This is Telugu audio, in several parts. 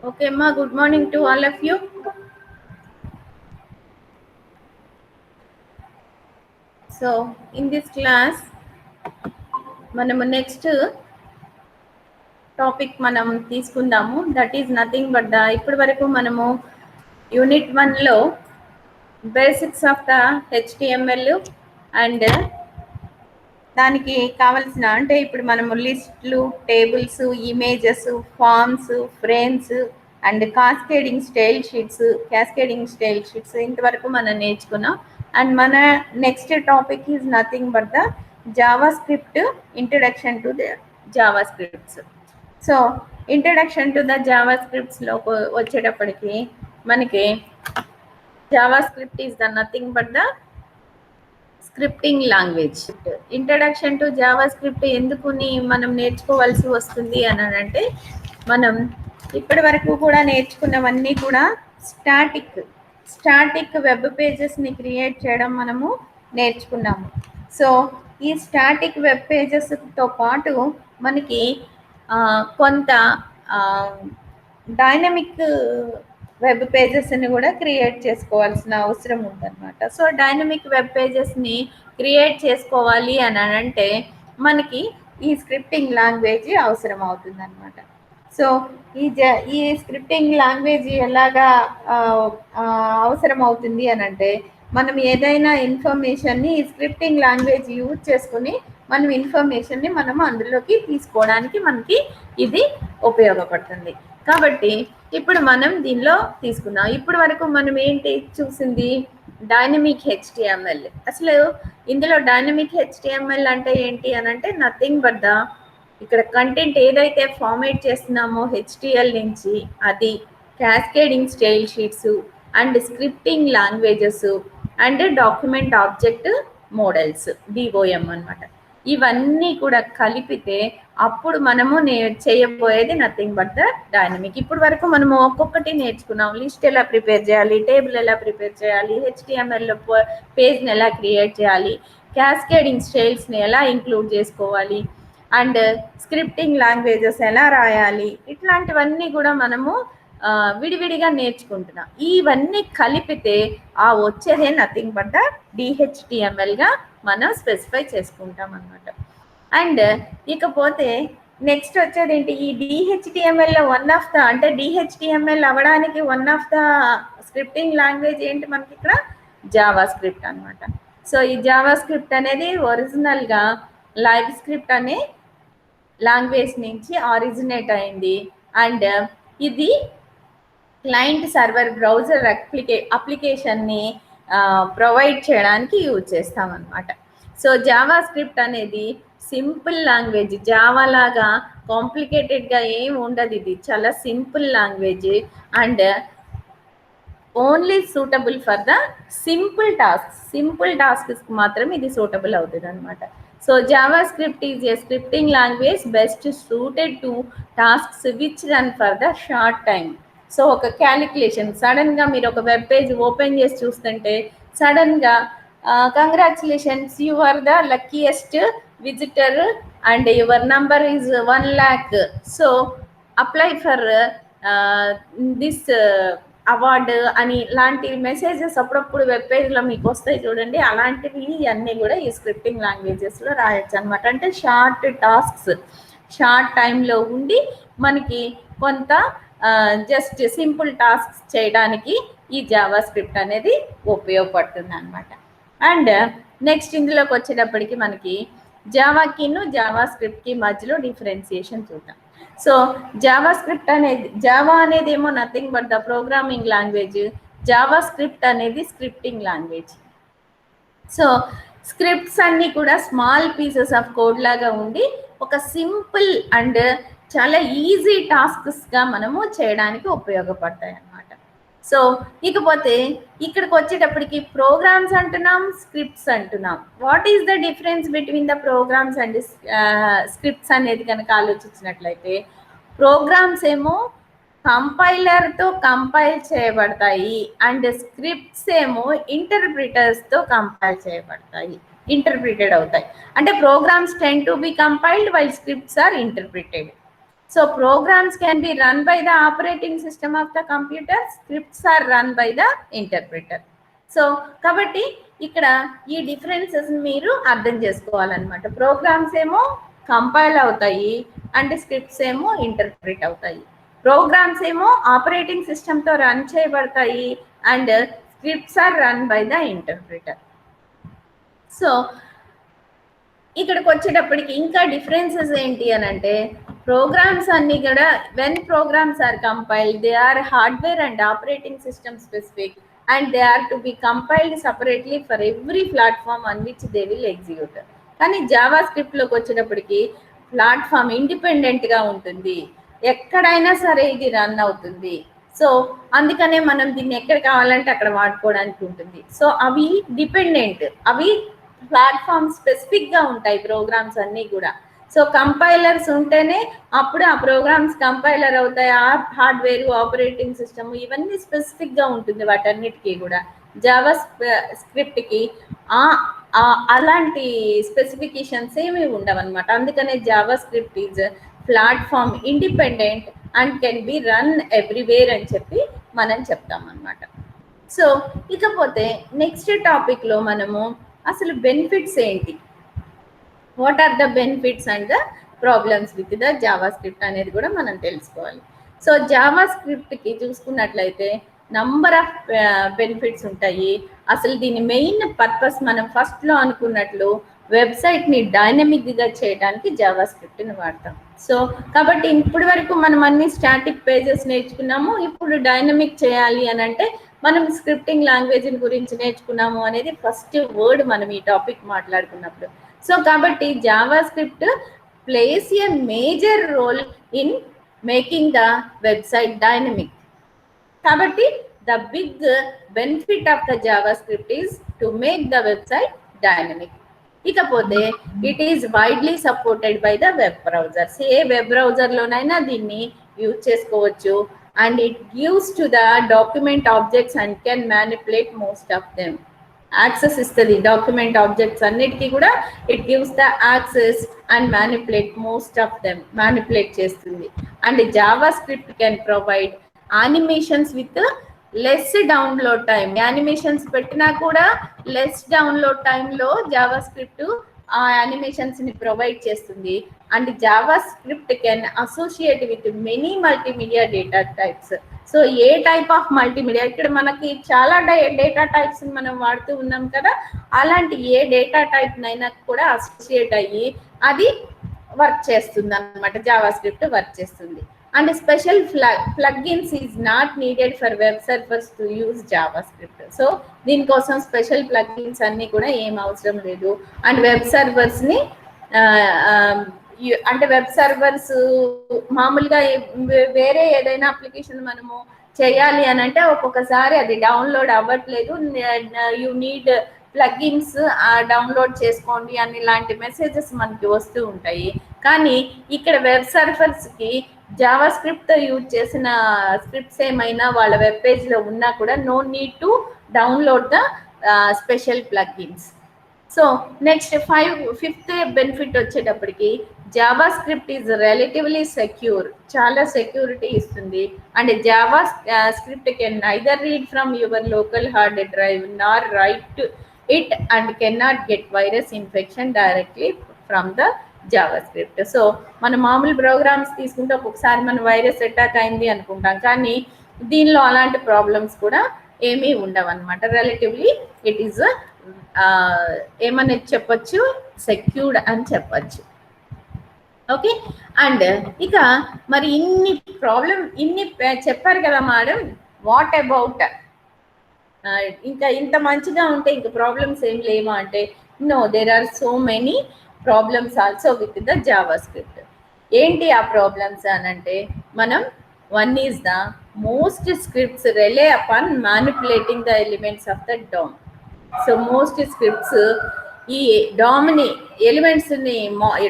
Okay, Ma, good morning to all of you. So, in this class, మనము నెక్స్ట్ టాపిక్ మనం తీసుకుందాము. దట్ ఈజ్ నథింగ్ బట్ ఇప్పటి వరకు మనము యూనిట్ 1లో basics of the HTML and దానికి కావలసిన అంటే ఇప్పుడు మనము లిస్టులు, tables, images, forms, frames and cascading style sheets ఇంతవరకు మనం నేర్చుకున్నాం. అండ్ మన next topic is nothing but the JavaScript, introduction to the JavaScripts. So introduction to the జావా స్క్రిప్ట్స్లో వచ్చేటప్పటికి మనకి JavaScript is the nothing but the scripting language. Introduction to JavaScript ఎందుకుని మనం నేర్చుకోవాల్సి వస్తుంది అని అంటే, మనం ఇప్పటి వరకు కూడా నేర్చుకున్నవన్నీ కూడా స్టాటిక్ వెబ్ పేజెస్ని క్రియేట్ చేయడం మనము నేర్చుకున్నాము. సో ఈ స్టాటిక్ వెబ్ పేజెస్తో పాటు మనకి కొంత డైనమిక్ వెబ్ పేజెస్ని కూడా క్రియేట్ చేసుకోవాల్సిన అవసరం ఉందన్నమాట. సో డైనమిక్ వెబ్ పేజెస్ని క్రియేట్ చేసుకోవాలి అని అంటే మనకి ఈ స్క్రిప్టింగ్ లాంగ్వేజ్ అవసరం అవుతుంది అనమాట. సో ఈ స్క్రిప్టింగ్ లాంగ్వేజ్ ఎలాగా అవసరం అవుతుంది అని అంటే, మనం ఏదైనా ఇన్ఫర్మేషన్ని ఈ స్క్రిప్టింగ్ లాంగ్వేజ్ యూజ్ చేసుకుని మనం ఇన్ఫర్మేషన్ని మనం అందులోకి తీసుకోవడానికి మనకి ఇది ఉపయోగపడుతుంది. కాబట్టి ఇప్పుడు మనం దీనిలో తీసుకున్నాం. ఇప్పటి వరకు మనం ఏంటి చూసింది? Dynamic HTML. అసలు ఇందులో డైనమిక్ హెచ్టిఎంఎల్ అంటే ఏంటి అని అంటే నథింగ్ బట్ ద ఇక్కడ కంటెంట్ ఏదైతే ఫార్మేట్ చేస్తున్నామో హెచ్టిఎల్ నుంచి అది cascading style sheets and scripting languages and document object models DOM అనమాట. ఇవన్నీ కూడా కలిపితే అప్పుడు మనము చేయబోయేది నథింగ్ బట్ ద డైనమిక్. ఇప్పుడు వరకు మనము ఒక్కొక్కటి నేర్చుకున్నాం. లిస్ట్ ఎలా ప్రిపేర్ చేయాలి, టేబుల్ ఎలా ప్రిపేర్ చేయాలి, హెచ్టిఎంఎల్లో పేజ్ని ఎలా క్రియేట్ చేయాలి, క్యాస్కేడింగ్ స్టైల్స్ని ఎలా ఇంక్లూడ్ చేసుకోవాలి అండ్ స్క్రిప్టింగ్ లాంగ్వేజెస్ ఎలా రాయాలి, ఇట్లాంటివన్నీ కూడా మనము విడివిడిగా నేర్చుకుంటున్నాం. ఇవన్నీ కలిపితే వచ్చేదే నథింగ్ బట్ ద డిహెచ్టిఎంఎల్గా మనం స్పెసిఫై చేసుకుంటాం అన్నమాట. అండ్ ఇకపోతే నెక్స్ట్ వచ్చేది ఏంటి? ఈ డిహెచ్టిఎంఎల్లో వన్ ఆఫ్ ద అంటే డిహెచ్టిఎంఎల్ అవ్వడానికి one of the scripting language ఏంటి మనకి ఇక్కడ? జావా స్క్రిప్ట్ అనమాట. సో ఈ జావా స్క్రిప్ట్ అనేది ఒరిజినల్గా లైవ్ స్క్రిప్ట్ అనే లాంగ్వేజ్ నుంచి ఆరిజినేట్ అయింది. అండ్ ఇది క్లయింట్ సర్వర్ బ్రౌజర్ అప్లికేషన్ని ప్రొవైడ్ చేయడానికి యూజ్ చేస్తామన్నమాట. సో జావా స్క్రిప్ట్ అనేది సింపుల్ లాంగ్వేజ్. జావా లాగా కాంప్లికేటెడ్గా ఏం ఉండదు. ఇది చాలా simple language and only suitable for the simple టాస్క్స్కి మాత్రం ఇది సూటబుల్ అవుతుంది అనమాట. So JavaScript is a scripting language best suited to tasks which run for the short time. So ఒక క్యాలిక్యులేషన్ సడన్గా మీరు ఒక వెబ్ పేజ్ ఓపెన్ చేసి చూస్తుంటే సడన్గా congratulations, you are the luckiest visitor and your number is 1 lakh. So apply for this award అని ఇలాంటి మెసేజెస్ అప్పుడప్పుడు వెబ్ పేజ్లో మీకు వస్తాయి చూడండి. అలాంటివి అన్నీ కూడా ఈ స్క్రిప్టింగ్ లాంగ్వేజెస్లో రాయొచ్చు అనమాట. అంటే షార్ట్ టాస్క్స్ షార్ట్ టైంలో ఉండి మనకి కొంత జస్ట్ సింపుల్ టాస్క్స్ చేయడానికి ఈ జావా స్క్రిప్ట్ అనేది ఉపయోగపడుతుంది అనమాట. అండ్ నెక్స్ట్ ఇందులోకి వచ్చేటప్పటికి మనకి జావాకిను జావా స్క్రిప్ట్కి మధ్యలో డిఫరెన్సియేషన్ చూద్దాం. సో జావా అనేది ఏమో nothing but the programming language. Java script అనేది స్క్రిప్టింగ్ లాంగ్వేజ్. సో స్క్రిప్ట్స్ అన్నీ కూడా స్మాల్ పీసెస్ ఆఫ్ కోడ్ లాగా ఉండి ఒక సింపుల్ అండ్ చాలా ఈజీ టాస్క్స్గా మనము చేయడానికి ఉపయోగపడతాయి అన్నమాట. సో ఇకపోతే ఇక్కడికి వచ్చేటప్పటికి ప్రోగ్రామ్స్ అంటున్నాం, స్క్రిప్ట్స్ అంటున్నాం. What is the difference between the programs and scripts అనేది కనుక ఆలోచించినట్లయితే, ప్రోగ్రామ్స్ ఏమో కంపైలర్తో కంపైల్ చేయబడతాయి అండ్ స్క్రిప్ట్స్ ఏమో ఇంటర్ప్రిటర్స్తో కంపైల్ చేయబడతాయి, ఇంటర్ప్రిటెడ్ అవుతాయి. అంటే programs tend to be compiled while scripts are interpreted. So programs can be run by the operating system of the computer, scripts are run by the interpreter. So కాబట్టి ఇక్కడ ఈ డిఫరెన్సెస్ మీరు అర్థం చేసుకోవాలన్నమాట. ప్రోగ్రామ్స్ ఏమో కంపైల్ అవుతాయి అండ్ స్క్రిప్ట్స్ ఏమో ఇంటర్ప్రిట్ అవుతాయి. ప్రోగ్రామ్స్ ఏమో ఆపరేటింగ్ సిస్టమ్తో రన్ చేయబడతాయి and scripts are run by the interpreter. So ఇక్కడికి వచ్చేటప్పటికి ఇంకా డిఫరెన్సెస్ ఏంటి అని అంటే, ప్రోగ్రామ్స్ అన్ని కూడా when programs are compiled they are hardware and operating system specific and they are to be compiled separately for every platform on which they will execute. కానీ జావా స్క్రిప్ట్లోకి వచ్చేటప్పటికి ప్లాట్ఫామ్ ఇండిపెండెంట్గా ఉంటుంది, ఎక్కడైనా సరే ఇది రన్ అవుతుంది. సో అందుకనే మనం దీన్ని ఎక్కడ కావాలంటే అక్కడ వాడుకోవడానికి ఉంటుంది. సో అవి డిపెండెంట్, అవి ప్లాట్ఫామ్ స్పెసిఫిక్గా ఉంటాయి ప్రోగ్రామ్స్ అన్నీ కూడా. సో కంపైలర్స్ ఉంటేనే అప్పుడు ఆ ప్రోగ్రామ్స్ కంపైలర్ అవుతాయి. ఆ హార్డ్వేర్ ఆపరేటింగ్ సిస్టమ్ ఇవన్నీ స్పెసిఫిక్గా ఉంటుంది వాటన్నిటికీ కూడా. జావా స్క్రిప్ట్కి అలాంటి స్పెసిఫికేషన్స్ ఏమీ ఉండవన్నమాట. అందుకనే Java script is platform independent and can be run everywhere అని చెప్పి మనం చెప్తాం అన్నమాట. సో ఇకపోతే నెక్స్ట్ టాపిక్లో మనము అసలు బెనిఫిట్స్ ఏంటి, what are the benefits and the problems with the JavaScript అనేది కూడా మనం తెలుసుకోవాలి. సో జావా స్క్రిప్ట్కి చూసుకున్నట్లయితే నంబర్ ఆఫ్ బెనిఫిట్స్ ఉంటాయి. అసలు దీని మెయిన్ పర్పస్ మనం ఫస్ట్లో అనుకున్నట్లు వెబ్సైట్ని డైనమిక్గా చేయడానికి జావా స్క్రిప్ట్ని వాడతాం. సో కాబట్టి ఇప్పటి వరకు మనం అన్ని స్టాటిక్ పేజెస్ నేర్చుకున్నాము, ఇప్పుడు డైనమిక్ చేయాలి అని అంటే మనం స్క్రిప్టింగ్ లాంగ్వేజ్ గురించి నేర్చుకున్నాము అనేది ఫస్ట్ వర్డ్ మనం ఈ టాపిక్ మాట్లాడుకున్నప్పుడు. సో కాబట్టి JavaScript plays a major role in making the website dynamic. కాబట్టి the big benefit of the JavaScript is to make the website dynamic. ఇకపోతే it is widely supported by the web browsers. ఏ వెబ్ బ్రౌజర్లోనైనా దీన్ని యూజ్ చేసుకోవచ్చు. And it gives to the document objects and can manipulate most of them. Access ఇస్తుంది డాక్యుమెంట్ ఆబ్జెక్ట్స్ అన్నిటికీ కూడా. It gives the access and manipulate most of them, manipulate చేస్తుంది. And JavaScript can provide animations with less download time. Animations పెట్టినా కూడా లెస్ డౌన్లోడ్ టైంలో జావా స్క్రిప్ట్ ఆ యానిమేషన్స్ని ప్రొవైడ్ చేస్తుంది. And JavaScript can associate with many multimedia data types. So A type of multimedia, ఇక్కడ మనకి చాలా డేటా టైప్స్ మనం వాడుతూ ఉన్నాం కదా, అలాంటి ఏ డేటా టైప్నైనా కూడా అసోసియేట్ అయ్యి అది వర్క్ చేస్తుంది అన్నమాట. జావా స్క్రిప్ట్ వర్క్ చేస్తుంది. And special plugins is not needed for web servers to use Java script. So దీనికోసం స్పెషల్ ప్లగ్ఇన్స్ అన్నీ కూడా ఏం అవసరం లేదు. అండ్ వెబ్ సర్వర్స్ని అంటే వెబ్ సర్వర్స్ మామూలుగా వేరే ఏదైనా అప్లికేషన్ మనము చేయాలి అని అంటే ఒక్కొక్కసారి అది డౌన్లోడ్ అవ్వట్లేదు, యూ నీడ్ ప్లగ్ఇన్స్ డౌన్లోడ్ చేసుకోండి అని ఇలాంటి మెసేజెస్ మనకి వస్తూ ఉంటాయి. కానీ ఇక్కడ వెబ్ సర్వర్స్కి జావా స్క్రిప్ట్ యూజ్ చేసిన స్క్రిప్ట్స్ ఏమైనా వాళ్ళ వెబ్ పేజ్లో ఉన్నా కూడా no need to download the special plugins. So next fifth benefit వచ్చేటప్పటికి JavaScript is relatively secure. చాలా సెక్యూరిటీ ఇస్తుంది. And JavaScript can neither read from your local hard drive nor write it and can not get virus infection directly from the JavaScript. So మన మామూలు ప్రోగ్రామ్స్ తీసుకుంటే ఒక్కొక్కసారి మన వైరస్ అటాక్ అయింది అనుకుంటాం, కానీ దీనిలో అలాంటి ప్రాబ్లమ్స్ కూడా ఏమీ ఉండవు అనమాట. రిలేటివ్లీ ఇట్ ఈస్ ఏమని చెప్పచ్చు, సెక్యూర్డ్ అని చెప్పచ్చు. ఓకే. అండ్ ఇక మరి ఇన్ని చెప్పారు కదా మేడం, వాట్ అబౌట్ ఇంకా ఇంత మంచిగా ఉంటే ఇంకా ప్రాబ్లమ్స్ ఏం లేవా అంటే, no, there are so many problems also with the JavaScript. ఏంటి ఆ ప్రాబ్లమ్స్ అని అంటే, మనం one is the most scripts rely upon manipulating the elements of the DOM. So most scripts ఈ డామ్ని ఎలిమెంట్స్ని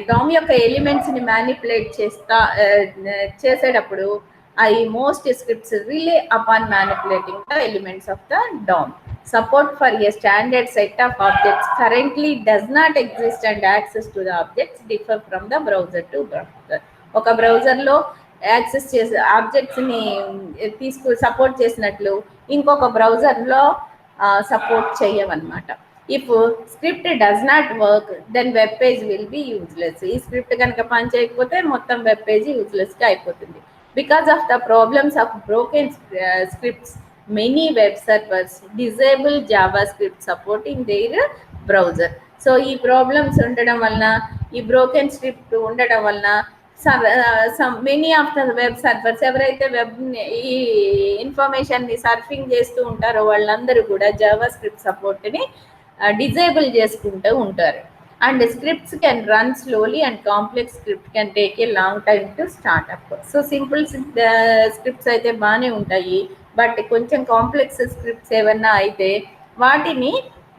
డామ్ యొక్క ఎలిమెంట్స్ని మ్యానిపులేట్ చేసేటప్పుడు ఈ most scripts rely upon manipulating the elements of the DOM. Support for a standard set of objects currently does not exist and access to the objects differ from the browser to browser. ఒక బ్రౌజర్లో యాక్సెస్ చేసే ఆబ్జెక్ట్స్ని సపోర్ట్ చేసినట్లు ఇంకొక బ్రౌజర్లో సపోర్ట్ చేయవన్నమాట. If script does not work then web page will be useless. ఈ స్క్రిప్ట్ కనుక పని చేయకపోతే మొత్తం వెబ్ పేజ్ యూజ్లెస్గా అయిపోతుంది. Because of the problems of broken scripts many web servers disable JavaScript supporting their browser. So ఈ ప్రాబ్లమ్స్ ఉండడం వలన, ఈ బ్రోకెన్ స్క్రిప్ట్ ఉండడం వలన many of the web servers ఎవరైతే వెబ్ ఈ ఇన్ఫర్మేషన్ని సర్ఫింగ్ చేస్తూ ఉంటారో వాళ్ళందరూ కూడా జావా స్క్రిప్ట్ సపోర్ట్ని డిజేబుల్ చేసుకుంటూ ఉంటారు. And scripts can run slowly and complex script can take a long time to start up. So simple scripts అయితే బాగానే ఉంటాయి, బట్ కొంచెం కాంప్లెక్స్ స్క్రిప్ట్స్ ఏమన్నా అయితే వాటిని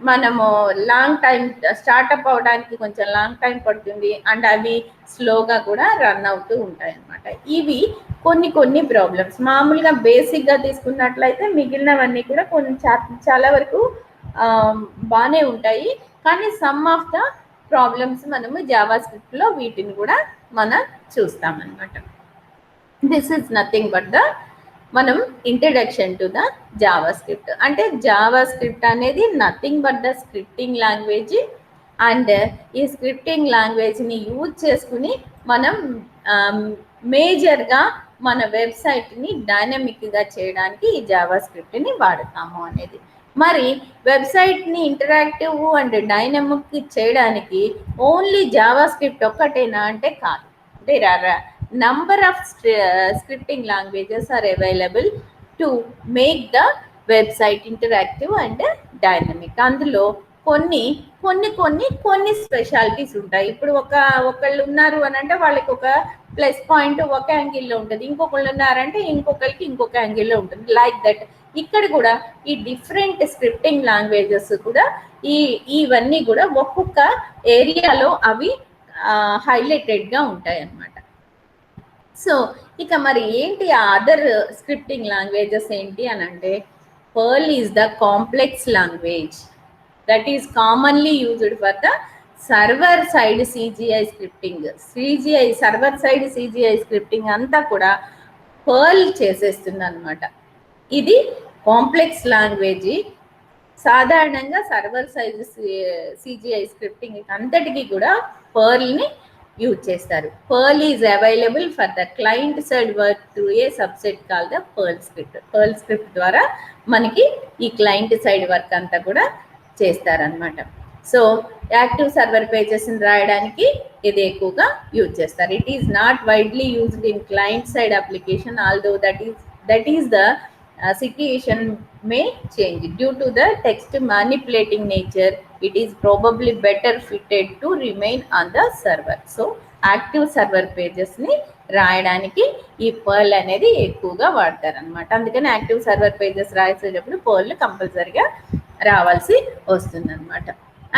మనము లాంగ్ టైం స్టార్ట్అప్ అవడానికి కొంచెం లాంగ్ టైం పడుతుంది అండ్ అవి స్లోగా కూడా రన్ అవుతూ ఉంటాయి అన్నమాట. ఇవి కొన్ని ప్రాబ్లమ్స్. మామూలుగా బేసిక్గా తీసుకున్నట్లయితే మిగిలినవన్నీ కూడా చాలా వరకు బాగానే ఉంటాయి, కానీ సమ్ ఆఫ్ ద ప్రాబ్లమ్స్ మనము జావా స్క్రిప్ట్లో వీటిని కూడా మనం చూస్తామన్నమాట. This is nothing but the మనం introduction to the JavaScript. అంటే జావా స్క్రిప్ట్ అనేది nothing but the scripting language. And ఈ స్క్రిప్టింగ్ లాంగ్వేజ్ని యూజ్ చేసుకుని మనం మేజర్గా మన వెబ్సైట్ని డైనమిక్గా చేయడానికి ఈ జావా స్క్రిప్ట్ని వాడతాము అనేది. మరి వెబ్సైట్ని ఇంటరాక్టివ్ అండ్ డైనమిక్ చేయడానికి ఓన్లీ జావా స్క్రిప్ట్ ఒక్కటేనా అంటే కాదు. There are number of scripting languages are available to make the website interactive and dynamic. అందులో కొన్ని స్పెషాలిటీస్ ఉంటాయి. ఇప్పుడు ఒకళ్ళు ఉన్నారు అని అంటే వాళ్ళకి ఒక ప్లస్ పాయింట్ ఒక యాంగిల్లో ఉంటుంది, ఇంకొకళ్ళు ఉన్నారంటే ఇంకొకరికి ఇంకొక యాంగిల్లో ఉంటుంది. లైక్ దట్ ఇక్కడ కూడా ఈ డిఫరెంట్ స్క్రిప్టింగ్ లాంగ్వేజెస్ కూడా ఇవన్నీ కూడా ఒక్కొక్క ఏరియాలో అవి హైలైటెడ్గా ఉంటాయి అన్నమాట. సో ఇక మరి ఏంటి ఆ అదర్ స్క్రిప్టింగ్ లాంగ్వేజెస్ ఏంటి అని అంటే, pearl is the complex language that is commonly used for the server side CGI scripting. Server side CGI scripting అంతా కూడా పర్ల్ చేసేస్తుంది అనమాట. ఇది కాంప్లెక్స్ లాంగ్వేజ్. సాధారణంగా సర్వర్ సైడ్ సిజిఐ స్క్రిప్టింగ్ అంతటికీ కూడా పర్ల్ని యూజ్ చేస్తారు. Pearl is available for the client side work through a subset call the pearl script. Pearl script ద్వారా మనకి ఈ క్లయింట్ సైడ్ వర్క్ అంతా కూడా చేస్తారనమాట. సో యాక్టివ్ సర్వర్ పేజెస్ని రాయడానికి ఇది ఎక్కువగా యూజ్ చేస్తారు. It is not widely used in client side application, although that is the situation may change due to the text manipulating nature. It is probably better fitted to remain on the server. So active server pages ni రాయడానికి ఈ పర్ల్ అనేది ఎక్కువగా వాడతారనమాట. అందుకని యాక్టివ్ సర్వర్ పేజెస్ రాసేటప్పుడు పర్ల్ కంపల్సరీగా రావాల్సి వస్తుంది అనమాట.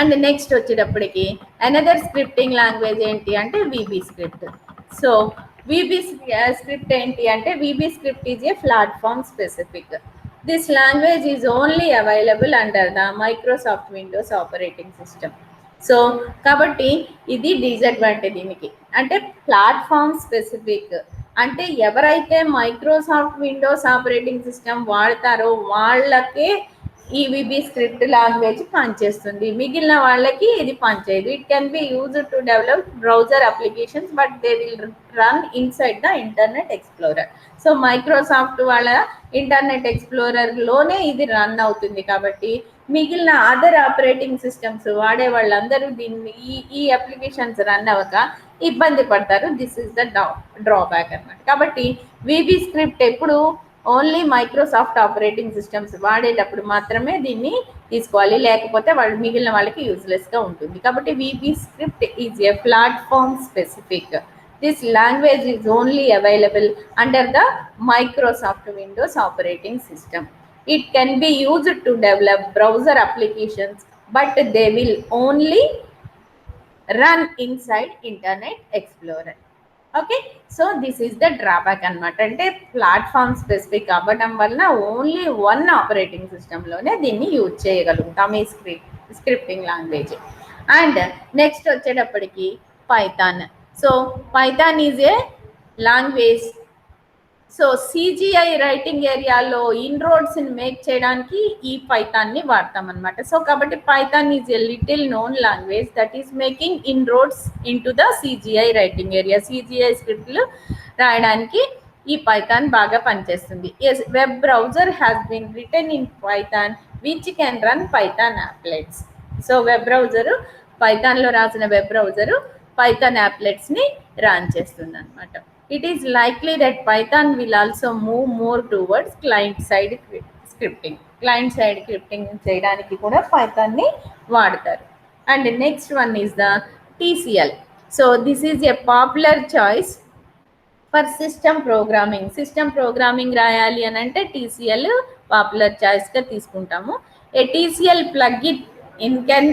అండ్ నెక్స్ట్ వచ్చేటప్పటికి అనదర్ స్క్రిప్టింగ్ లాంగ్వేజ్ ఏంటి అంటే VB script. So VB script ఏంటి అంటే, VB script is a platform specific. This language is only available under the Microsoft Windows operating system. So కాబట్టి ఇది డిసడ్వాంటేజ్ దీనికి. అంటే ప్లాట్ఫామ్ స్పెసిఫిక్ అంటే ఎవరైతే మైక్రోసాఫ్ట్ విండోస్ ఆపరేటింగ్ సిస్టమ్ వాడతారో వాళ్ళకే ఈ VB స్క్రిప్ట్ లాంగ్వేజ్ పనిచేస్తుంది, మిగిలిన వాళ్ళకి ఇది పనిచేయదు. It can be used to develop browser applications but they will run inside the internet explorer. So Microsoft వాళ్ళ ఇంటర్నెట్ ఎక్స్ప్లోరర్లోనే ఇది రన్ అవుతుంది కాబట్టి మిగిలిన అదర్ ఆపరేటింగ్ సిస్టమ్స్ వాడే వాళ్ళందరూ దీన్ని ఈ అప్లికేషన్స్ రన్ అవ్వక ఇబ్బంది పడతారు. దిస్ ఈస్ ద డ్రాబ్యాక్ అన్నమాట. కాబట్టి VB స్క్రిప్ట్ ఎప్పుడు ఓన్లీ మైక్రోసాఫ్ట్ ఆపరేటింగ్ సిస్టమ్స్ వాడేటప్పుడు మాత్రమే దీన్ని తీసుకోవాలి, లేకపోతే వాళ్ళు మిగిలిన వాళ్ళకి యూజ్లెస్గా ఉంటుంది. కాబట్టి VB script is A platform specific. This language is only available under the Microsoft Windows operating system. It can be used to develop browser applications, but they will only run inside Internet Explorer. Okay, so this is the drawback అనమాట. అంటే ప్లాట్ఫామ్ స్పెసిఫిక్ అవ్వడం వలన ఓన్లీ వన్ ఆపరేటింగ్ సిస్టంలోనే దీన్ని యూజ్ చేయగలుగుతాం ఈ స్క్రిప్టింగ్ లాంగ్వేజ్. అండ్ నెక్స్ట్ వచ్చేటప్పటికి Python. So Python is a language. So CGI writing ఏరియాలో ఇన్రోడ్స్ని మేక్ చేయడానికి ఈ పైథాన్ని వాడతాం అనమాట. సో కాబట్టి Python is a little known language that is making inroads in to the CGI writing area. CGI స్క్రిప్ట్లు రాయడానికి ఈ పైథాన్ బాగా పనిచేస్తుంది. Yes, web browser has been written in Python which can run Python applets. So web browser, పైథాన్లో రాసిన వెబ్ బ్రౌజరు పైథాన్ యాప్లెట్స్ని రన్ చేస్తుంది అనమాట. It is likely that Python will also move more towards client-side scripting. Client-side scripting చేయడానికి కూడా Python ని వాడతారు. And the next one is the TCL. So this is a popular choice for system programming. System programming రాయాలి అని అంటే TCL పాపులర్ చాయిస్గా తీసుకుంటాము. A TCL plugin can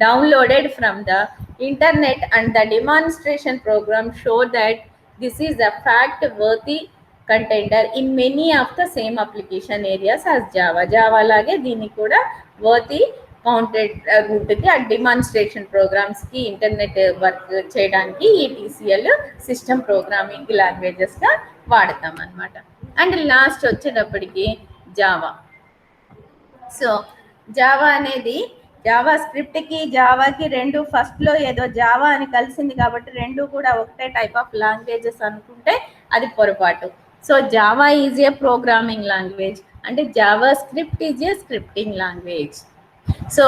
downloaded from the internet and the demonstration program show that this is a fact-worthy contender in many of the same application areas as Java. Java లాగే దీన్ని కూడా worthy కౌంటెడ్ ఉంటుంది. ఆ డిమాన్స్ట్రేషన్ ప్రోగ్రామ్స్కి ఇంటర్నెట్ వర్క్ చేయడానికి ఈ TCL సిస్టమ్ ప్రోగ్రామింగ్ లాంగ్వేజెస్గా వాడతాం అనమాట. అండ్ లాస్ట్ వచ్చేటప్పటికి జావా. సో జావా అనేది జావా స్క్రిప్ట్కి జావాకి రెండు ఫస్ట్లో ఏదో జావా అని కలిసింది కాబట్టి రెండు కూడా ఒకటే టైప్ ఆఫ్ లాంగ్వేజెస్ అనుకుంటే అది పొరపాటు. So Java is a programming language అంటే JavaScript is a scripting language. So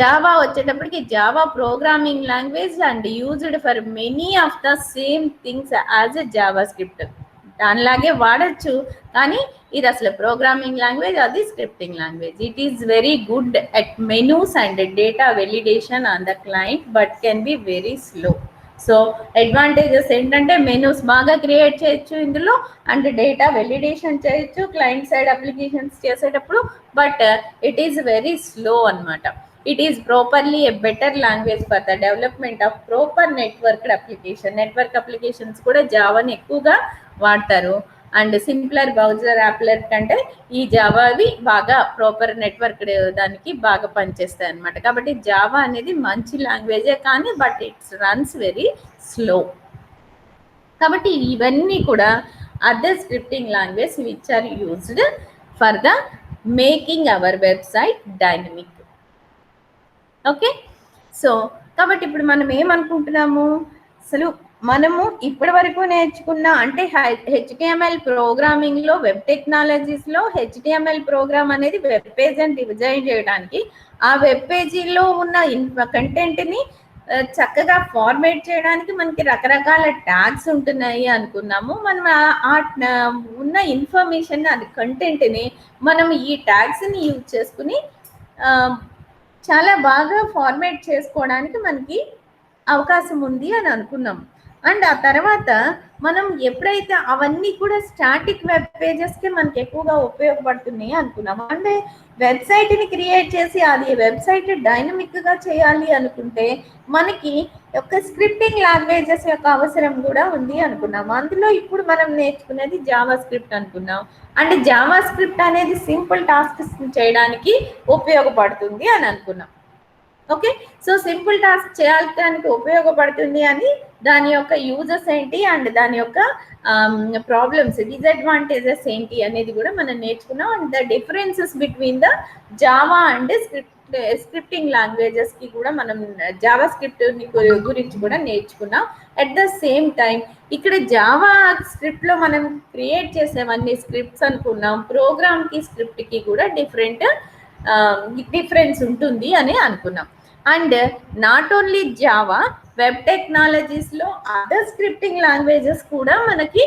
Java వచ్చేటప్పటికి Java programming language and used for many of the same things as a JavaScript. దానిలాగే వాడచ్చు, కానీ ఇది అసలు ప్రోగ్రామింగ్ లాంగ్వేజ్, అది scripting language. It is very good at menus and data validation on the client but can be very slow. So advantages ఏంటంటే మెనూస్ బాగా క్రియేట్ చేయొచ్చు ఇందులో, అండ్ డేటా వెలిడేషన్ చేయొచ్చు క్లయింట్ సైడ్ అప్లికేషన్స్ చేసేటప్పుడు, but it is very slow అనమాట. It is properly a better language for the development of proper networked application. Network applications కూడా జావాని ఎక్కువగా వాడతారు. అండ్ సింప్లర్ బ్రౌజర్ యాప్లెట్ కంటే ఈ జావావి బాగా ప్రాపర్ నెట్వర్క్ దానికి బాగా పనిచేస్తాయి అనమాట. కాబట్టి జావా అనేది మంచి లాంగ్వేజే, కానీ but it's runs very slow. కాబట్టి ఇవన్నీ కూడా other scripting language which are used for the making our website dynamic. Okay, so కాబట్టి ఇప్పుడు మనం ఏమనుకుంటున్నాము, అసలు మనము ఇప్పటి వరకు నేర్చుకున్న అంటే HTML ప్రోగ్రామింగ్లో, వెబ్ టెక్నాలజీస్లో HTML ప్రోగ్రామ్ అనేది వెబ్ పేజ్ని డిజైన్ చేయడానికి, ఆ వెబ్ పేజీలో ఉన్న కంటెంట్ని చక్కగా ఫార్మేట్ చేయడానికి మనకి రకరకాల ట్యాగ్స్ ఉంటున్నాయి అనుకున్నాము. మనం ఆ ఉన్న ఇన్ఫర్మేషన్, అది కంటెంట్ని మనం ఈ ట్యాగ్స్ని యూజ్ చేసుకుని చాలా బాగా ఫార్మేట్ చేసుకోవడానికి మనకి అవకాశం ఉంది అని అనుకున్నాం. అండ్ ఆ తర్వాత మనం ఎప్పుడైతే అవన్నీ కూడా స్టాటిక్ వెబ్ పేజెస్కి మనకి ఎక్కువగా ఉపయోగపడుతున్నాయి అనుకున్నాము. అంటే వెబ్సైట్ని క్రియేట్ చేసి అది వెబ్సైట్ డైనమిక్గా చేయాలి అనుకుంటే మనకి ఒక స్క్రిప్టింగ్ లాంగ్వేజెస్ యొక్క అవసరం కూడా ఉంది అనుకున్నాము. అందులో ఇప్పుడు మనం నేర్చుకునేది జావా స్క్రిప్ట్ అనుకున్నాం. అంటే జావా స్క్రిప్ట్ అనేది సింపుల్ టాస్క్స్ చేయడానికి ఉపయోగపడుతుంది అని అనుకున్నాం. ఓకే, సో సింపుల్ టాస్క్ చేయడానికి ఉపయోగపడుతుంది అని దాని యొక్క యూజెస్ ఏంటి అండ్ దాని యొక్క ప్రాబ్లమ్స్, డిసడ్వాంటేజెస్ ఏంటి అనేది కూడా మనం నేర్చుకున్నాం. And the differences between the Java and scripting లాంగ్వేజెస్కి కూడా మనం జావా స్క్రిప్ట్ గురించి కూడా నేర్చుకున్నాం. అట్ ద సేమ్ టైం ఇక్కడ జావా స్క్రిప్ట్లో మనం క్రియేట్ చేసేవన్నీ స్క్రిప్ట్స్ అనుకున్నాం, ప్రోగ్రామ్కి స్క్రిప్ట్కి కూడా డిఫరెన్స్ ఉంటుంది అని అనుకున్నాం. And not only Java, web టెక్నాలజీస్లో అదర్ స్క్రిప్టింగ్ లాంగ్వేజెస్ కూడా మనకి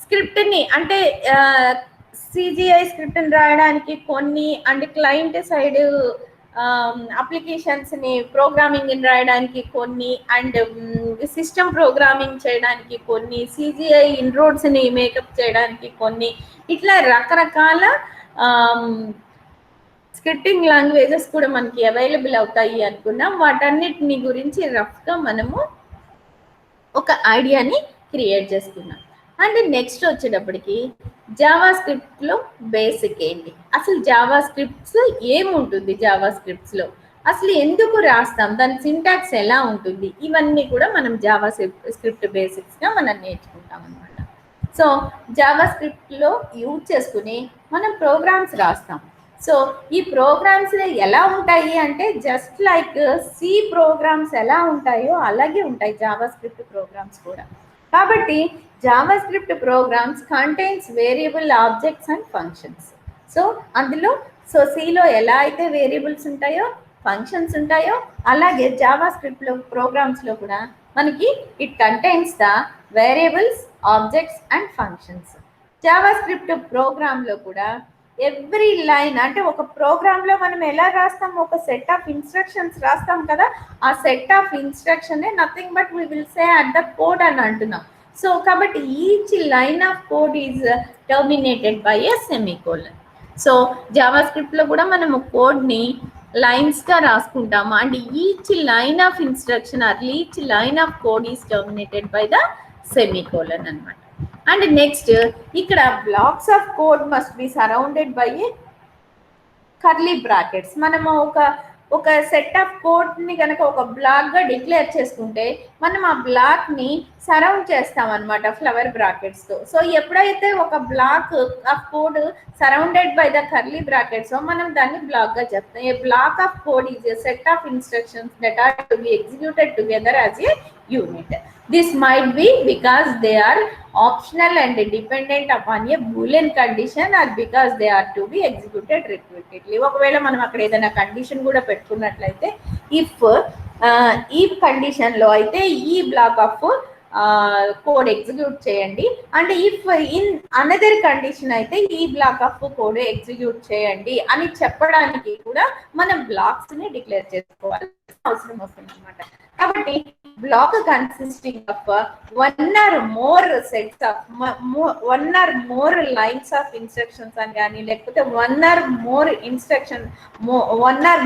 స్క్రిప్ట్ని అంటే సిజిఐ స్క్రిప్ట్ని రాయడానికి కొన్ని, అండ్ క్లయింట్ సైడ్ అప్లికేషన్స్ని ప్రోగ్రామింగ్ని రాయడానికి కొన్ని, అండ్ సిస్టమ్ ప్రోగ్రామింగ్ చేయడానికి కొన్ని, సిజిఐ ఇన్రోడ్స్ని మేకప్ చేయడానికి కొన్ని, ఇట్లా రకరకాల స్క్రిప్టింగ్ లాంగ్వేజెస్ కూడా మనకి అవైలబుల్ అవుతాయి అనుకున్నాం. వాటన్నిటిని గురించి రఫ్గా మనము ఒక ఐడియాని క్రియేట్ చేసుకున్నాం. అండ్ నెక్స్ట్ వచ్చేటప్పటికి జావా స్క్రిప్ట్లో బేసిక్ ఏంటి, అసలు జావా స్క్రిప్ట్స్ ఏముంటుంది జావా స్క్రిప్ట్స్లో, అసలు ఎందుకు రాస్తాం, దాని సింటాక్స్ ఎలా ఉంటుంది, ఇవన్నీ కూడా మనం జావా స్క్రిప్ట్ బేసిక్స్గా మనం నేర్చుకుంటాం అనమాట. సో జావా స్క్రిప్ట్లో యూజ్ చేసుకుని మనం ప్రోగ్రామ్స్ రాస్తాం. సో ఈ ప్రోగ్రామ్స్ ఎలా ఉంటాయి అంటే జస్ట్ లైక్ సి ప్రోగ్రామ్స్ ఎలా ఉంటాయో అలాగే ఉంటాయి జావా స్క్రిప్ట్ ప్రోగ్రామ్స్ కూడా. కాబట్టి JavaScript programs contains variable objects and functions. So అందులో సిలో ఎలా అయితే వేరియబుల్స్ ఉంటాయో ఫంక్షన్స్ ఉంటాయో అలాగే జావా స్క్రిప్ట్లో ప్రోగ్రామ్స్లో కూడా మనకి it contains the variables, objects and functions. Java script ప్రోగ్రాంలో కూడా ఎవ్రీ లైన్ అంటే ఒక ప్రోగ్రాంలో మనం ఎలా రాస్తాం, ఒక సెట్ ఆఫ్ ఇన్స్ట్రక్షన్స్ రాస్తాం కదా, ఆ set of instruction nothing but we will say at the code అని అంటున్నాం. సో కాబట్టి each line of code is terminated by a semicolon. So Java స్క్రిప్ట్లో కూడా మనము కోడ్ని లైన్స్గా రాసుకుంటాము and each line of instruction or each line of code is terminated by the semicolon అనమాట. అండ్ నెక్స్ట్ ఇక్కడ blocks of code must be surrounded by a curly brackets. మనము ఒక సెట్ ఆఫ్ కోడ్ని కనుక ఒక బ్లాక్గా డిక్లేర్ చేసుకుంటే మనం ఆ బ్లాక్ని సరౌండ్ చేస్తాం అనమాట ఫ్లవర్ బ్రాకెట్స్తో. సో ఎప్పుడైతే ఒక block of code surrounded by the curly brackets మనం దాన్ని బ్లాక్గా చెప్తాం. A block of code is a set of instructions that are to be executed together as a unit. This might be because they are optional and dependent upon a boolean condition or because they are to be executed repeatedly. ఒకవేళ మనం అక్కడ ఏదైనా కండిషన్ కూడా పెట్టుకున్నట్లయితే ఈ కండిషన్లో అయితే ఈ బ్లాక్ ఆఫ్ కోడ్ ఎగ్జిక్యూట్ చేయండి and if in another condition అయితే ఈ బ్లాక్ ఆఫ్ కోడ్ ఎగ్జిక్యూట్ చేయండి అని చెప్పడానికి కూడా మనం బ్లాక్స్ని డిక్లేర్ చేసుకోవాలి అవసరం వస్తుంది అనమాట. కాబట్టి block consisting of one or more sets of one or more lines of instructions అని కానీ లేకపోతే one or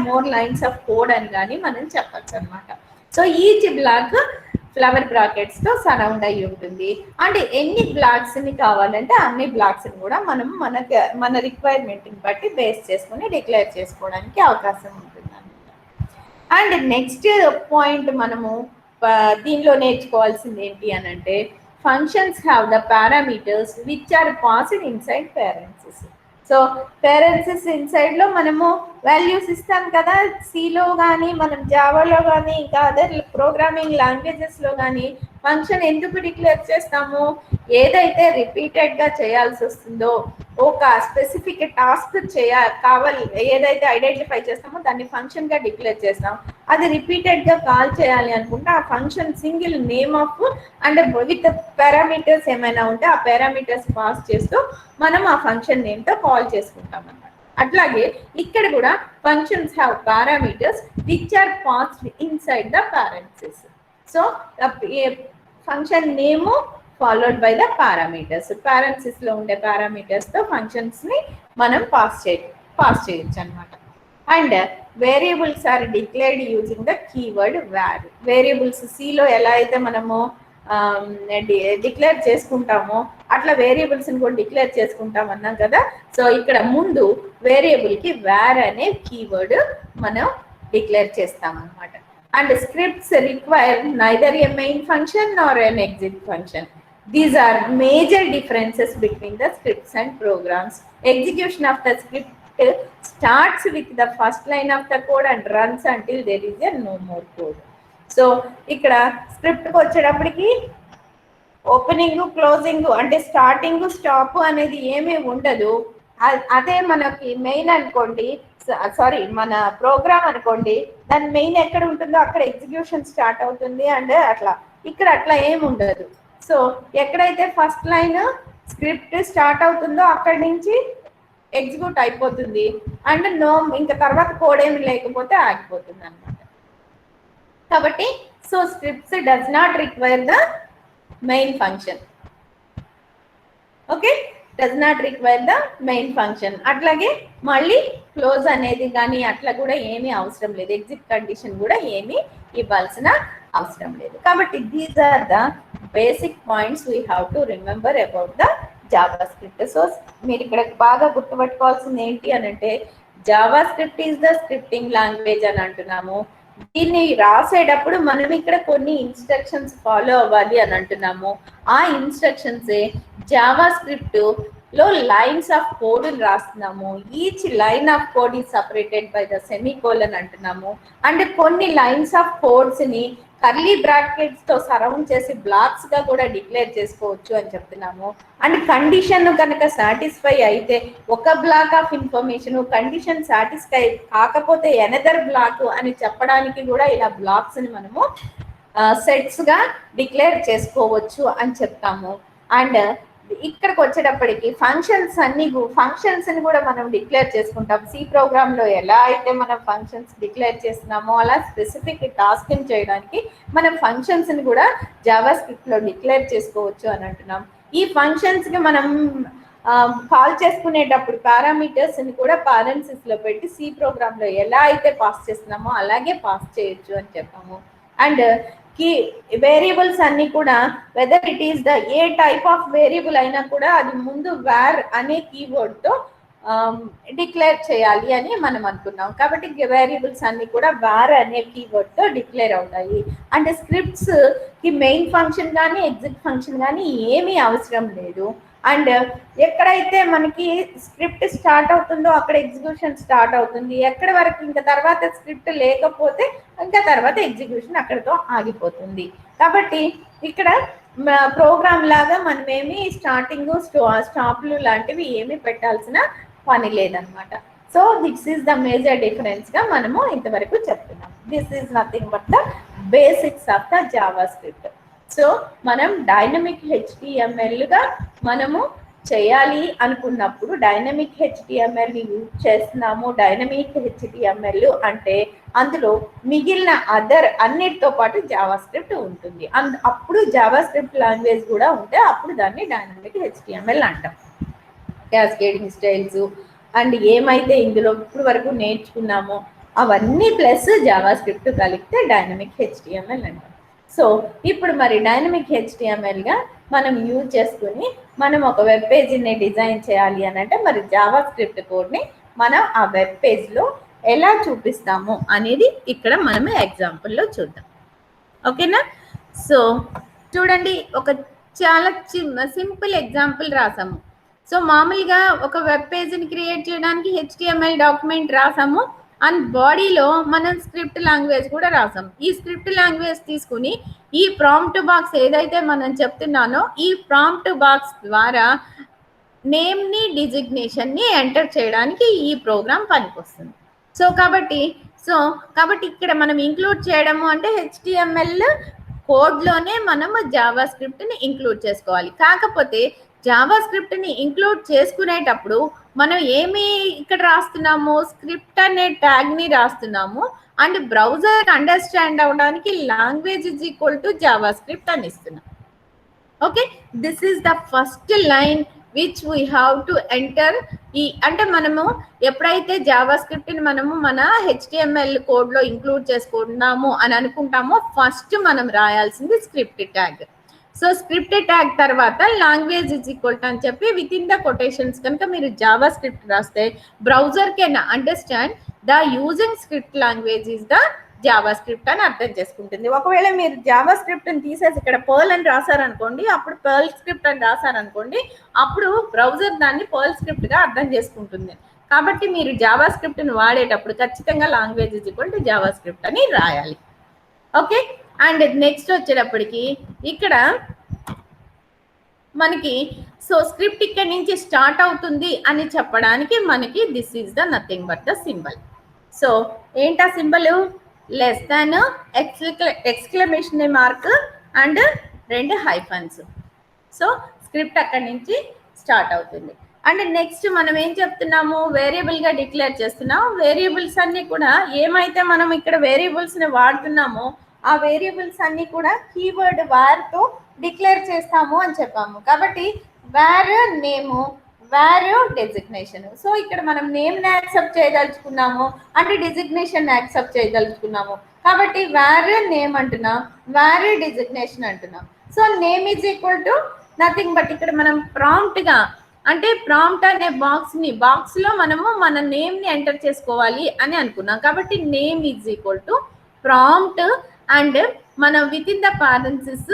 more lines of code అని కానీ మనం చెప్పచ్చు అనమాట. So each block flower brackets తో సరౌండ్ అయి ఉంటుంది అండ్ ఎన్ని బ్లాక్స్ ని కావాలంటే అన్ని బ్లాక్స్ ని కూడా మనం మన రిక్వైర్మెంట్ ని బట్టి బేస్ చేసుకుని డిక్లేర్ చేసుకోవడానికి అవకాశం ఉంటుంది అనమాట. అండ్ నెక్స్ట్ పాయింట్ మనము దీనిలో నేర్చుకోవాల్సింది ఏంటి అని అంటే functions have the parameters which are passed inside parenthesis. So parenthesis inside లో మనము వాల్యూస్ ఇస్తాం కదా, సిలో కానీ మనం జావాలో కానీ ఇంకా అదర్ ప్రోగ్రామింగ్ లాంగ్వేజెస్ లో కానీ ఫంక్షన్ ఎందుకు డిక్లేర్ చేస్తాము, ఏదైతే రిపీటెడ్ గా చేయాల్సి వస్తుందో ఒక స్పెసిఫిక్ టాస్క్ కావాలి ఏదైతే ఐడెంటిఫై చేస్తామో దాన్ని ఫంక్షన్ గా డిక్లేర్ చేస్తాం. అది రిపీటెడ్ గా కాల్ చేయాలి అనుకుంటే ఆ function single name of and with parameters ఏమైనా ఉంటే ఆ పారామీటర్స్ పాస్ చేస్తూ మనం ఆ ఫంక్షన్ నేమ్ తో కాల్ చేసుకుంటాం అన్నమాట. అట్లాగే ఇక్కడ కూడా functions have parameters which are passed inside the parenthesis. So function name followed by the parameters, parenthesis లో ఉండే పారామీటర్స్ తో ఫంక్షన్స్ ని మనం పాస్ చేయొచ్చు అనమాట. And variables are declared using the keyword var. Variables సిలో ఎలా అయితే మనము డిక్లేర్ చేసుకుంటామో అట్లా వేరియబుల్స్ ని కూడా డిక్లేర్ చేసుకుంటాం అన్నాం కదా. సో ఇక్కడ ముందు వేరియబుల్ కి var అనే కీవర్డ్ మనం డిక్లేర్ చేస్తాం అనమాట. And scripts require neither A main function nor an exit function. These are major differences between the scripts and programs. Execution of the script starts with the first line of the code and runs until there is a no more code. So ఇక్కడ స్క్రిప్ట్కి వచ్చేటప్పటికి ఓపెనింగ్ క్లోజింగ్ అంటే స్టార్టింగ్ స్టాప్ అనేది ఏమీ ఉండదు. అదే మనకి మెయిన్ అనుకోండి, సారీ మన ప్రోగ్రామ్ అనుకోండి, దాని మెయిన్ ఎక్కడ ఉంటుందో అక్కడ ఎగ్జిక్యూషన్ స్టార్ట్ అవుతుంది అండ్ అట్లా. ఇక్కడ అట్లా ఏమి ఉండదు. సో ఎక్కడైతే ఫస్ట్ లైన్ స్క్రిప్ట్ స్టార్ట్ అవుతుందో అక్కడి నుంచి ఎగ్జిక్యూట్ అయిపోతుంది అండ్ ఇంకా తర్వాత కోడ్ ఏమి లేకపోతే ఆగిపోతుంది అనమాట. కాబట్టి so scripts does not require the main function. Okay, does not require the main function. అట్లాగే మళ్ళీ క్లోజ్ అనేది కానీ అట్లా కూడా ఏమీ అవసరం లేదు, ఎగ్జిట్ కండిషన్ కూడా ఏమీ ఇవ్వాల్సిన అవసరం లేదు. కాబట్టి these are the basic points we have to remember about the JavaScript. So మీరు ఇక్కడ బాగా గుర్తుపెట్టుకోవాల్సింది ఏంటి అని అంటే JavaScript is the scripting language అని అంటున్నాము. దీన్ని రాసేటప్పుడు మనం ఇక్కడ కొన్ని ఇన్స్ట్రక్షన్స్ ఫాలో అవ్వాలి అని అంటున్నాము. ఆ ఇన్స్ట్రక్షన్సే జావా స్క్రిప్ట్ లో లైన్స్ ఆఫ్ కోడ్ రాస్తున్నాము. Each line of code is separated by the semicolon అంటున్నాము. అండ్ కొన్ని లైన్స్ ఆఫ్ కోడ్స్ ని కర్లీ బ్రాకెట్స్ తో సరౌండ్ చేసి బ్లాక్స్ గా కూడా డిక్లేర్ చేసుకోవచ్చు అని చెప్తున్నాము. అండ్ కండిషన్ కనుక సాటిస్ఫై అయితే ఒక block of information, condition satisfy కాకపోతే ఎనదర్ బ్లాక్ అని చెప్పడానికి కూడా ఇలా బ్లాక్స్ ని మనము సెట్స్ గా డిక్లేర్ చేసుకోవచ్చు అని చెప్తాము. అండ్ ఇక్కడికి వచ్చేటప్పటికి ఫంక్షన్స్ ని కూడా మనం డిక్లేర్ చేసుకుంటాం. సి ప్రోగ్రామ్ లో ఎలా అయితే మనం ఫంక్షన్స్ డిక్లేర్ చేస్తున్నామో అలా స్పెసిఫిక్ టాస్క్ ని చేయడానికి మనం ఫంక్షన్స్ ని కూడా జావా స్క్రిప్ట్ లో డిక్లేర్ చేసుకోవచ్చు అని అంటున్నాం. ఈ ఫంక్షన్స్ కి మనం కాల్ చేసుకునేటప్పుడు పారామీటర్స్ ని కూడా పారెంథసిస్ లో పెట్టి సి ప్రోగ్రామ్ లో ఎలా అయితే పాస్ చేస్తున్నామో అలాగే పాస్ చేయొచ్చు అని చెప్పాము. అండ్ కీ వేరియబుల్స్ అన్ని కూడా whether it is the A type of variable అయినా కూడా అది ముందు వేర్ అనే కీవర్డ్ తో డిక్లేర్ చేయాలి అని మనం అనుకున్నాం. కాబట్టి వేరియబుల్స్ అన్ని కూడా వేర్ అనే కీవర్డ్ తో డిక్లేర్ అవుతాయి. అండ్ స్క్రిప్ట్స్ కి మెయిన్ ఫంక్షన్ కానీ ఎగ్జిట్ ఫంక్షన్ కానీ ఏమీ అవసరం లేదు. అండ్ ఎక్కడైతే మనకి స్క్రిప్ట్ స్టార్ట్ అవుతుందో అక్కడ ఎగ్జిక్యూషన్ స్టార్ట్ అవుతుంది. ఎక్కడి వరకు ఇంకా తర్వాత స్క్రిప్ట్ లేకపోతే ఇంకా తర్వాత ఎగ్జిక్యూషన్ అక్కడితో ఆగిపోతుంది. కాబట్టి ఇక్కడ ప్రోగ్రామ్ లాగా మనమేమి స్టార్టింగ్ స్టాప్లు లాంటివి ఏమి పెట్టాల్సిన పని లేదనమాట. So this is the major difference గా మనము ఇంతవరకు చెప్తున్నాం. This is nothing but the basics of the JavaScript. So మనం డైనమిక్ హెచ్టిఎంఎల్ గా మనము చేయాలి అనుకున్నప్పుడు డైనమిక్ హెచ్టిఎంఎల్ ని యూజ్ చేస్తున్నాము. డైనమిక్ హెచ్టిఎంఎల్ అంటే అందులో మిగిలిన అదర్ అన్నిటితో పాటు జావా స్క్రిప్ట్ ఉంటుంది. అప్పుడు జావా స్క్రిప్ట్ లాంగ్వేజ్ కూడా ఉంటే అప్పుడు దాన్ని డైనమిక్ హెచ్టిఎంఎల్ అంటాం. క్యాస్కేడింగ్ స్టైల్స్ అండ్ ఏమైతే ఇందులో ఇప్పుడు వరకు నేర్చుకున్నామో అవన్నీ ప్లస్ జావా స్క్రిప్ట్ కలిపితే డైనమిక్ హెచ్టిఎంఎల్ అంటాం. సో ఇప్పుడు మరి డైనమిక్ హెచ్టిఎంఎల్ గా మనం యూజ్ చేసుకుని మనం ఒక వెబ్ పేజీని డిజైన్ చేయాలి అని అంటే మరి జావా స్క్రిప్ట్ కోడ్ని మనం ఆ వెబ్ పేజ్లో ఎలా చూపిస్తాము అనేది ఇక్కడ మనమే ఎగ్జాంపుల్లో చూద్దాం. ఓకేనా? సో చూడండి, ఒక చాలా సింపుల్ ఎగ్జాంపుల్ రాసాము. సో మామూలుగా ఒక వెబ్ పేజీని క్రియేట్ చేయడానికి హెచ్టిఎంఎల్ డాక్యుమెంట్ రాసాము అండ్ బాడీలో మనం స్క్రిప్ట్ లాంగ్వేజ్ కూడా రాసాం. ఈ స్క్రిప్ట్ లాంగ్వేజ్ తీసుకుని ఈ ప్రాంప్ట్ బాక్స్ ఏదైతే మనం చెప్తున్నానో ఈ ప్రాంప్ట్ బాక్స్ ద్వారా నేమ్ని డిజిగ్నేషన్ని ఎంటర్ చేయడానికి ఈ ప్రోగ్రామ్ పనికొస్తుంది. సో కాబట్టి ఇక్కడ మనం ఇంక్లూడ్ చేయడము అంటే హెచ్టిఎంఎల్ కోడ్లోనే మనము జావా స్క్రిప్ట్ని ఇంక్లూడ్ చేసుకోవాలి. కాకపోతే జావా స్క్రిప్ట్ని ఇంక్లూడ్ చేసుకునేటప్పుడు మనం ఏమి ఇక్కడ రాస్తున్నాము, స్క్రిప్ట్ అనే ట్యాగ్ని రాస్తున్నాము అండ్ బ్రౌజర్ అండర్స్టాండ్ అవడానికి language is equal to JavaScript అని ఇస్తున్నాం. Okay, this is the first line which we have to enter. అంటే మనము ఎప్పుడైతే జావా స్క్రిప్ట్ని మనము మన హెచ్టిఎంఎల్ కోడ్లో ఇంక్లూడ్ చేసుకున్నాము అని అనుకుంటామో ఫస్ట్ మనం రాయాల్సింది script tag. So script tag తర్వాత లాంగ్వేజ్ ఈజ్ ఈక్వల్ టు అని చెప్పి విత్ ఇన్ ద కొటేషన్స్ కనుక మీరు జావా స్క్రిప్ట్ రాస్తే browser can understand the using script language is the JavaScript అని అర్థం చేసుకుంటుంది. ఒకవేళ మీరు జావా స్క్రిప్ట్ని తీసేసి ఇక్కడ పర్ల్ అని రాశారనుకోండి, అప్పుడు పర్ల్ స్క్రిప్ట్ అని రాశారనుకోండి, అప్పుడు బ్రౌజర్ దాన్ని పర్ల్ స్క్రిప్ట్గా అర్థం చేసుకుంటుంది. కాబట్టి మీరు జావా స్క్రిప్ట్ని వాడేటప్పుడు ఖచ్చితంగా language is equal to JavaScript అని రాయాలి. ఓకే, అండ్ నెక్స్ట్ వచ్చేటప్పటికి ఇక్కడ మనకి సో స్క్రిప్ట్ ఇక్కడి నుంచి స్టార్ట్ అవుతుంది అని చెప్పడానికి మనకి this is the nothing but the symbol. So ఏంటా symbol? Less than exclamation mark and 2 hyphens. So script అక్కడి నుంచి స్టార్ట్ అవుతుంది. అండ్ నెక్స్ట్ మనం ఏం చెప్తున్నాము, వేరియబుల్గా డిక్లేర్ చేస్తున్నాం. వేరియబుల్స్ అన్నీ కూడా ఏమైతే మనం ఇక్కడ వేరియబుల్స్ని వాడుతున్నామో ఆ వేరియబుల్స్ అన్నీ కూడా కీవర్డ్ వార్తో డిక్లేర్ చేస్తాము అని చెప్పాము. కాబట్టి వార్ నేము, వార్ డెసిగ్నేషన్. సో ఇక్కడ మనం నేమ్ని యాక్సెప్ట్ చేయదలుచుకున్నాము అంటే డిజిగ్నేషన్ యాక్సెప్ట్ చేయదలుచుకున్నాము. కాబట్టి వార్ నేమ్ అంటున్నాం, వార్ డిజిగ్నేషన్ అంటున్నాం. So name is equal to nothing but ఇక్కడ మనం ప్రాంప్ట్గా అంటే ప్రాంప్ట్ అనే బాక్స్లో మనము మన నేమ్ని ఎంటర్ చేసుకోవాలి అని అనుకున్నాం. కాబట్టి name is equal to prompt and మనం విత్ ఇన్ ద పారెన్సిస్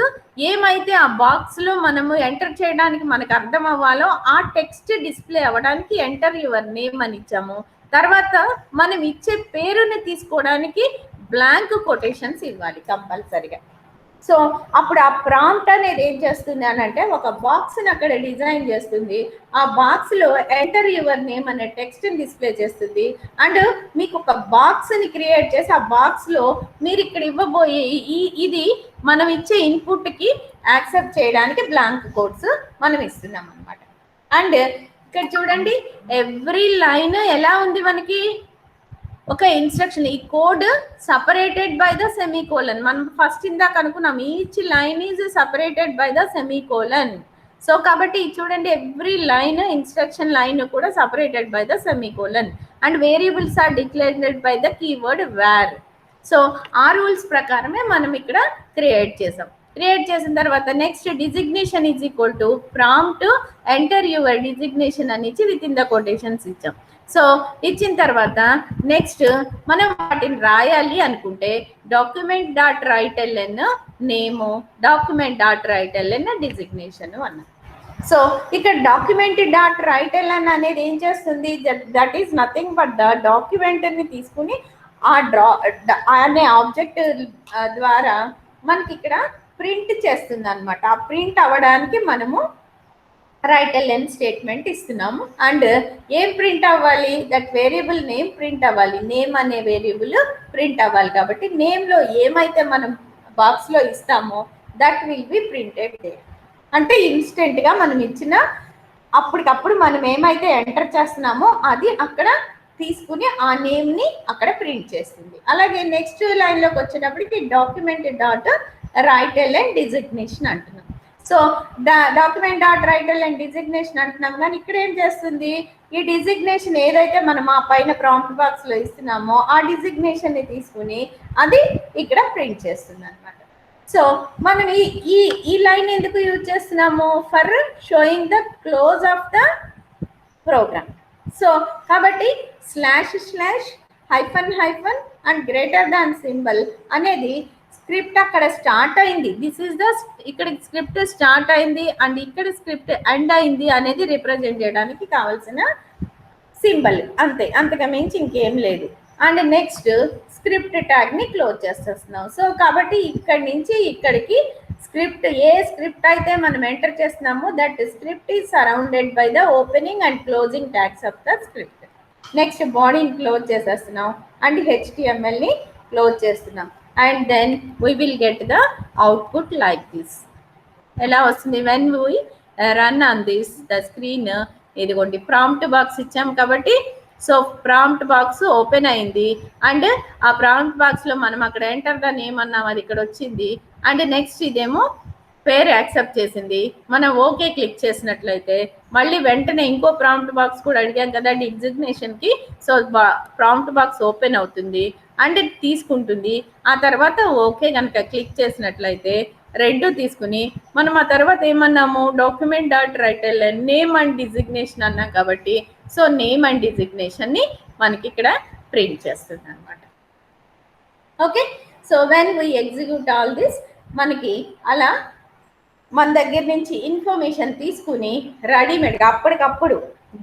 ఏమైతే ఆ బాక్స్లో మనము ఎంటర్ చేయడానికి మనకు అర్థం అవ్వాలో ఆ టెక్స్ట్ డిస్ప్లే అవ్వడానికి ఎంటర్ యువర్ నేమ్ అని ఇచ్చాము. తర్వాత మనం ఇచ్చే పేరుని తీసుకోవడానికి బ్లాంక్ కొటేషన్స్ ఇవ్వాలి కంపల్సరిగా. సో అప్పుడు ఆ ప్రాంప్ట్ అనేది ఏం చేస్తుంది అని అంటే ఒక బాక్స్ని అక్కడ డిజైన్ చేస్తుంది. ఆ బాక్స్లో ఎంటర్ యువర్ నేమ్ అనే టెక్స్ట్ని డిస్ప్లే చేస్తుంది. అండ్ మీకు ఒక బాక్స్ని క్రియేట్ చేసి ఆ బాక్స్లో మీరు ఇక్కడ ఇవ్వబోయే ఇది మనం ఇచ్చే ఇన్పుట్కి యాక్సెప్ట్ చేయడానికి బ్లాంక్ కోడ్స్ మనం ఇస్తున్నాం అనమాట. అండ్ ఇక్కడ చూడండి ఎవ్రీ లైన్ ఎలా ఉంది మనకి ఒక ఇన్స్ట్రక్షన్. ఈ code separated by the semicolon. మనం ఫస్ట్ ఇందాక అనుకున్నాం each line is separated by the semicolon. So కాబట్టి చూడండి ఎవ్రీ లైన్ ఇన్స్ట్రక్షన్ లైన్ కూడా separated by the semicolon and variables are declared by the keyword var. So ఆ రూల్స్ ప్రకారమే మనం ఇక్కడ క్రియేట్ చేసాం. క్రియేట్ చేసిన తర్వాత next designation is equal to prompt enter your designation అని ఇచ్చి విత్ ఇన్ ద కొటేషన్స్ ఇచ్చాం. సో ఇచ్చిన తర్వాత నెక్స్ట్ మనం వాటిని రాయాలి అనుకుంటే document dot write LN name, document dot write LN designation అన్న. సో ఇక్కడ డాక్యుమెంట్ డాట్ రైట్ ఎల్ఎన్ అనేది ఏం చేస్తుంది, that is nothing but the డాక్యుమెంట్ని తీసుకుని ఆ అనే ఆబ్జెక్ట్ ద్వారా మనకి ఇక్కడ ప్రింట్ చేస్తుంది అనమాట. ఆ ప్రింట్ అవ్వడానికి మనము రైట్ ఎల్ఎన్ స్టేట్మెంట్ ఇస్తున్నాము. అండ్ ఏం ప్రింట్ అవ్వాలి, దట్ వేరియబుల్ నేమ్ ప్రింట్ అవ్వాలి. నేమ్ అనే వేరియబుల్ ప్రింట్ అవ్వాలి. కాబట్టి నేమ్లో ఏమైతే మనం బాక్స్లో ఇస్తామో that will be printed there. అంటే ఇన్స్టెంట్గా మనం ఇచ్చిన అప్పటికప్పుడు మనం ఏమైతే ఎంటర్ చేస్తున్నామో అది అక్కడ తీసుకుని ఆ నేమ్ని అక్కడ ప్రింట్ చేస్తుంది. అలాగే నెక్స్ట్ లైన్లోకి వచ్చేటప్పటికి document dot write LN designation అంటున్నాం. So document dot write LN designation అంటున్నాం. కానీ ఇక్కడ ఏం చేస్తుంది, ఈ డిజిగ్నేషన్ ఏదైతే మనం ఆ పైన ప్రాంప్ట్ బాక్స్లో ఇస్తున్నామో ఆ డిజిగ్నేషన్ని తీసుకుని అది ఇక్కడ ప్రింట్ చేస్తుంది అనమాట. సో మనం ఈ లైన్ ఎందుకు యూజ్ చేస్తున్నాము, for showing the close of the program. So కాబట్టి slash slash hyphen hyphen and greater than symbol అనేది స్క్రిప్ట్ అక్కడ స్టార్ట్ అయింది. దిస్ ఈస్ ద ఇక్కడ స్క్రిప్ట్ స్టార్ట్ అయింది అండ్ ఇక్కడ స్క్రిప్ట్ ఎండ్ అయింది అనేది రిప్రజెంట్ చేయడానికి కావాల్సిన సింబల్, అంతే, అంతగా మించి ఇంకేం లేదు. అండ్ నెక్స్ట్ స్క్రిప్ట్ ట్యాగ్ని క్లోజ్ చేసేస్తున్నాం. సో కాబట్టి ఇక్కడి నుంచి ఇక్కడికి స్క్రిప్ట్ ఏ స్క్రిప్ట్ అయితే మనం ఎంటర్ చేస్తున్నామో that script is surrounded by the opening and closing tags of the script. Next బాడీని క్లోజ్ చేసేస్తున్నాం అండ్ HTMLని క్లోజ్ చేస్తున్నాం. And then we will get the output like this. ఎలా వస్తుంది, when we run on this the screen, ఇదిగోండి ప్రాంప్ట్ బాక్స్ ఇచ్చాం కాబట్టి సో ప్రాంప్ట్ బాక్స్ ఓపెన్ అయింది అండ్ ఆ ప్రాంప్ట్ బాక్స్లో మనం అక్కడ ఎంటర్ ద నేమ్ అన్నాం, అది ఇక్కడ వచ్చింది. అండ్ నెక్స్ట్ ఇదేమో పేరు యాక్సెప్ట్ చేసింది. మనం ఓకే క్లిక్ చేసినట్లయితే మళ్ళీ వెంటనే ఇంకో ప్రాంప్ట్ బాక్స్ కూడా అడిగాం కదా డిజిగ్నేషన్కి. సో ప్రాంప్ట్ బాక్స్ ఓపెన్ అవుతుంది అండ్ తీసుకుంటుంది. ఆ తర్వాత ఓకే కనుక క్లిక్ చేసినట్లయితే రెండు తీసుకుని మనం ఆ తర్వాత ఏమన్నాము, document dot write LN name and designation అన్నాం కాబట్టి సో నేమ్ అండ్ డిజిగ్నేషన్ని మనకి ఇక్కడ ప్రింట్ చేస్తుంది అనమాట. Okay, so when we execute all this మనకి అలా మన దగ్గర నుంచి ఇన్ఫర్మేషన్ తీసుకుని రెడీమేడ్గా అప్పటికప్పుడు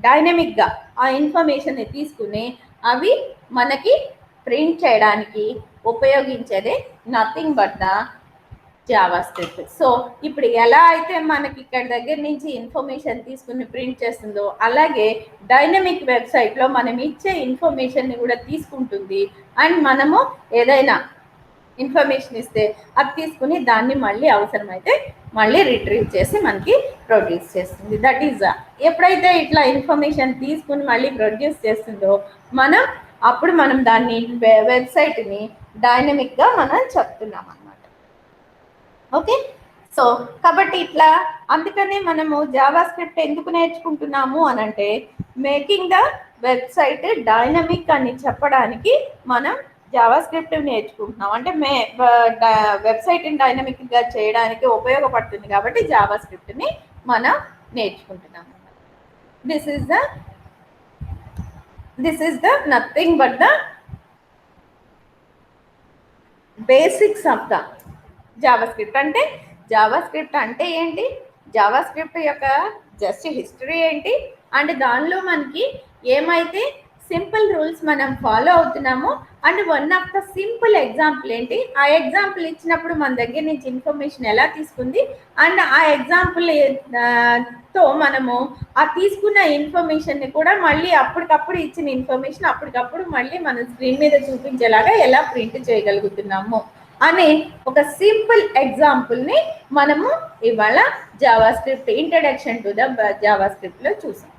డైనమిక్గా ఆ ఇన్ఫర్మేషన్ని తీసుకుని అవి మనకి ప్రింట్ చేయడానికి ఉపయోగించేదే nothing but the JavaScript. So ఇప్పుడు ఎలా అయితే మనకి ఇక్కడ దగ్గర నుంచి ఇన్ఫర్మేషన్ తీసుకుని ప్రింట్ చేస్తుందో అలాగే డైనమిక్ వెబ్సైట్లో మనం ఇచ్చే ఇన్ఫర్మేషన్ని కూడా తీసుకుంటుంది అండ్ మనము ఏదైనా ఇన్ఫర్మేషన్ ఇస్తే అది తీసుకుని దాన్ని మళ్ళీ అవసరమైతే మళ్ళీ రిట్రీవ్ చేసి మనకి ప్రొడ్యూస్ చేస్తుంది. దట్ ఈజ్ ఎప్పుడైతే ఇట్లా ఇన్ఫర్మేషన్ తీసుకుని మళ్ళీ ప్రొడ్యూస్ చేస్తుందో అప్పుడు మనం దాన్ని వెబ్సైట్ని డైనమిక్గా మనం చెప్తున్నాం అన్నమాట. ఓకే, సో కాబట్టి ఇట్లా అందుకనే మనము జావా స్క్రిప్ట్ ఎందుకు నేర్చుకుంటున్నాము అని అంటే మేకింగ్ ద వెబ్సైట్ డైనమిక్ అని చెప్పడానికి మనం జావా స్క్రిప్ట్ నేర్చుకుంటున్నాం. అంటే వెబ్సైట్ని డైనమిక్గా చేయడానికి ఉపయోగపడుతుంది కాబట్టి జావా స్క్రిప్ట్ని మనం నేర్చుకుంటున్నాం. this is the nothing but the basics of the JavaScript. అంటే జావాస్క్రిప్ట్ అంటే ఏంటి, జావాస్క్రిప్ట్ యొక్క జస్ట్ హిస్టరీ ఏంటి, అండ్ దానిలో మనకి ఏమైతే సింపుల్ రూల్స్ మనం ఫాలో అవుతున్నామో, and one of the simple example ఏంటి, ఆ ఎగ్జాంపుల్ ఇచ్చినప్పుడు మన దగ్గర నుంచి ఇన్ఫర్మేషన్ ఎలా తీసుకుంది, అండ్ ఆ ఎగ్జాంపుల్ తో మనము ఆ తీసుకున్న ఇన్ఫర్మేషన్ని కూడా మళ్ళీ అప్పటికప్పుడు ఇచ్చిన ఇన్ఫర్మేషన్ అప్పటికప్పుడు మళ్ళీ మన స్క్రీన్ మీద చూపించేలాగా ఎలా ప్రింట్ చేయగలుగుతున్నాము అనే ఒక సింపుల్ ఎగ్జాంపుల్ని మనము ఇవాళ జావాస్క్రిప్ట్ ఇంట్రడక్షన్ టు ద జావాస్క్రిప్ట్లో చూసాం.